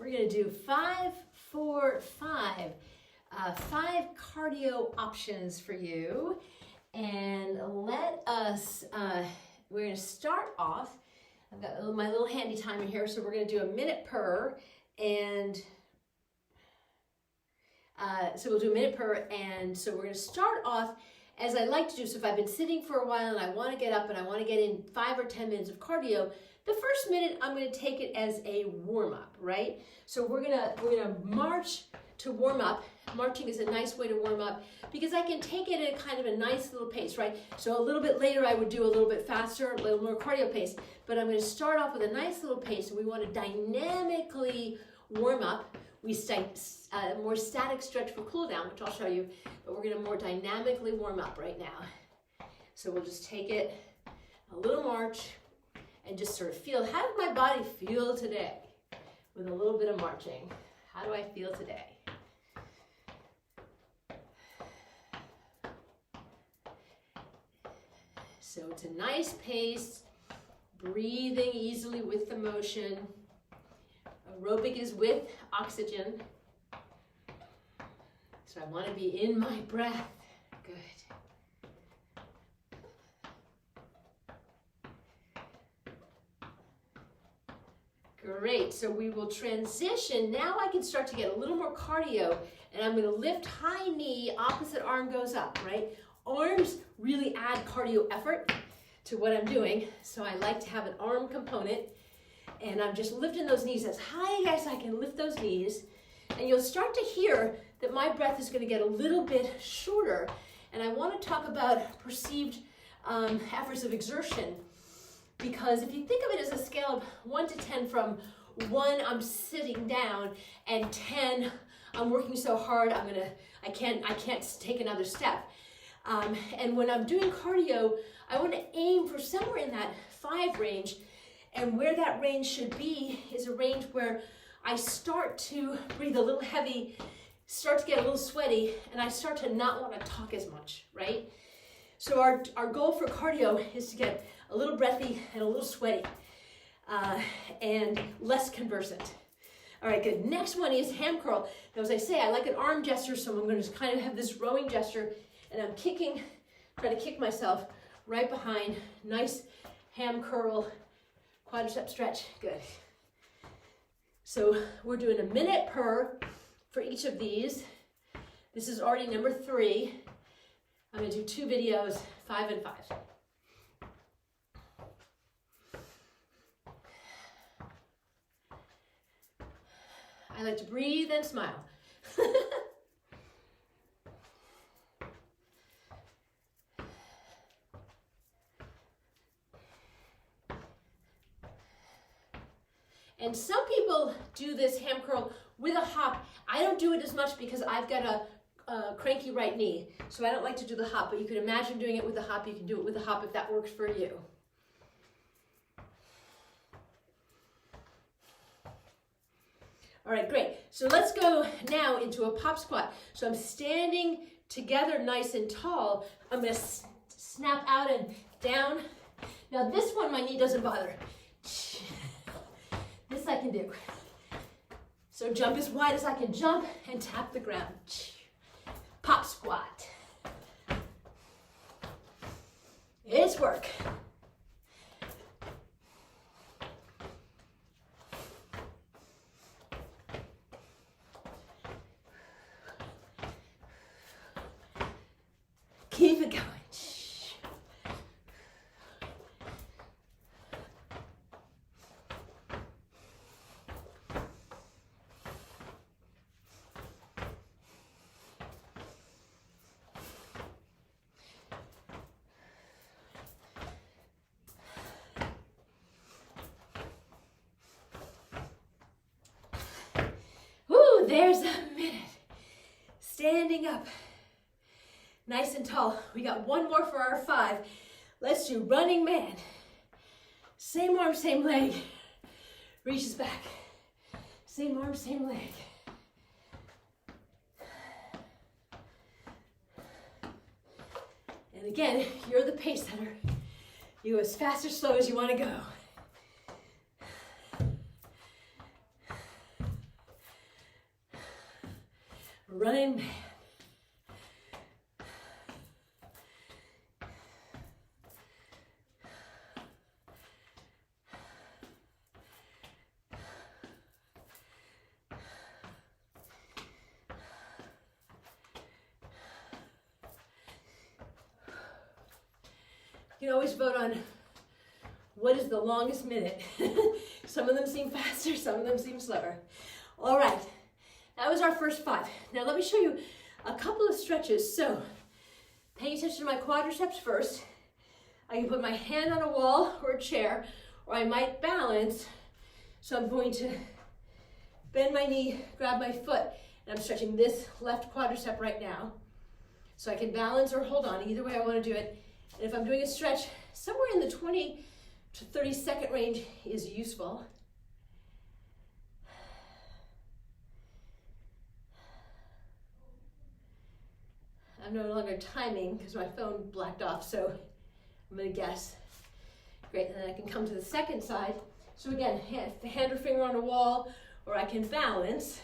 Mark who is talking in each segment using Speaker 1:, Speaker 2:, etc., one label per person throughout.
Speaker 1: We're going to do 5, 4, 5. 5 cardio options for you. And let us, we're going to start off. I've got my little handy timer here, so we're going to do a minute per. And so we'll do a minute per. And so we're going to start off as I like to do. So if I've been sitting for a while and I want to get up and I want to get in 5 or 10 minutes of cardio, the first minute I'm going to take it as a warm-up, right? So we're gonna march to warm up. Marching is a nice way to warm up because I can take it at kind of a nice little pace, right? So a little bit later I would do a little bit faster, a little more cardio pace, but I'm going to start off with a nice little pace, and we want to dynamically warm up. We more static stretch for cool down, which I'll show you, but we're going to more dynamically warm up right now. So we'll just take it a little march and just sort of feel, how did my body feel today with a little bit of marching? How do I feel today? So it's a nice pace, breathing easily with the motion. Aerobic is with oxygen. So I want to be in my breath. Good. Great, so we will transition. Now I can start to get a little more cardio, and I'm going to lift high knee, opposite arm goes up, right? Arms really add cardio effort to what I'm doing, so I like to have an arm component, and I'm just lifting those knees as high as I can lift those knees, and you'll start to hear that my breath is going to get a little bit shorter, and I want to talk about perceived efforts of exertion, because if you think of it as a scale of 1 to 10, from 1, I'm sitting down, and 10, I'm working so hard, I can't take another step. And when I'm doing cardio, I want to aim for somewhere in that 5 range, and where that range should be is a range where I start to breathe a little heavy, start to get a little sweaty, and I start to not want to talk as much, right? So our goal for cardio is to get a little breathy and a little sweaty, and less conversant. All right, good. Next one is ham curl. Now, as I say, I like an arm gesture, so I'm going to just kind of have this rowing gesture, and I'm kicking, trying to kick myself right behind. Nice ham curl, quadricep stretch. Good. So we're doing a minute per for each of these. This is already number 3. I'm going to do 2 videos, 5 and 5. I like to breathe and smile. And some people do this ham curl with a hop. I don't do it as much because I've got a cranky right knee, so I don't like to do the hop, but you can imagine doing it with the hop. You can do it with the hop if that works for you. All right, great. So let's go now into a pop squat. So I'm standing together nice and tall. I'm going to snap out and down. Now this one, my knee doesn't bother. This I can do. So jump as wide as I can jump and tap the ground. Pop squat. It's work. Keep it going. Woo, there's a minute. Standing up. Nice and tall. We got one more for our 5. Let's do running man. Same arm, same leg. Reaches back. Same arm, same leg. And again, you're the pace setter. You go as fast or slow as you want to go. Running Man. You can always vote on what is the longest minute. Some of them seem faster, some of them seem slower. All right, that was our first 5. Now let me show you a couple of stretches. So pay attention to my quadriceps first. I can put my hand on a wall or a chair, or I might balance. So I'm going to bend my knee, grab my foot, and I'm stretching this left quadricep right now. So I can balance or hold on, either way I want to do it. And if I'm doing a stretch, somewhere in the 20 to 30 second range is useful. I'm no longer timing because my phone blacked off, so I'm going to guess. Great, and then I can come to the second side. So again, hand or finger on a wall, or I can balance.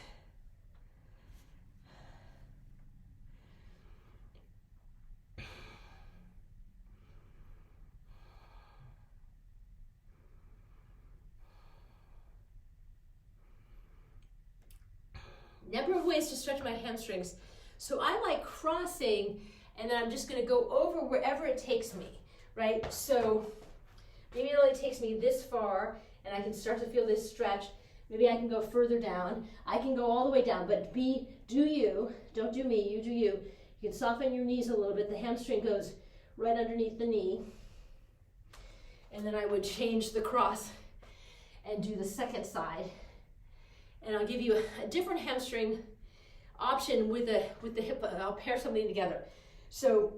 Speaker 1: Number of ways to stretch my hamstrings. So I like crossing, and then I'm just going to go over wherever it takes me, right? So maybe it only takes me this far, and I can start to feel this stretch. Maybe I can go further down. I can go all the way down, but do you, don't do me, you do you. You can soften your knees a little bit. The hamstring goes right underneath the knee. And then I would change the cross and do the second side. And I'll give you a different hamstring option with the hip. I'll pair something together. So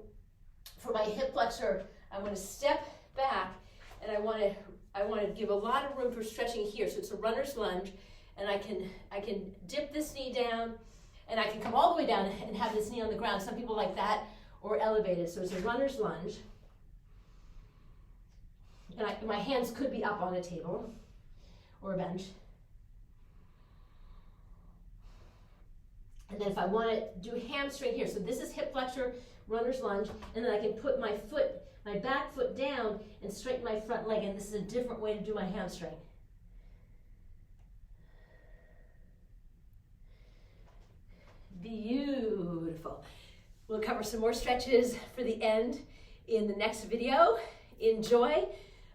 Speaker 1: for my hip flexor, I want to step back, and I want to give a lot of room for stretching here. So it's a runner's lunge, and I can dip this knee down, and I can come all the way down and have this knee on the ground. Some people like that, or elevated. So it's a runner's lunge, and my hands could be up on a table or a bench. And then if I want to do hamstring here, so this is hip flexor, runner's lunge, and then I can put my back foot down and straighten my front leg, and this is a different way to do my hamstring. Beautiful. We'll cover some more stretches for the end in the next video. Enjoy.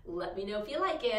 Speaker 1: Let me know if you like it.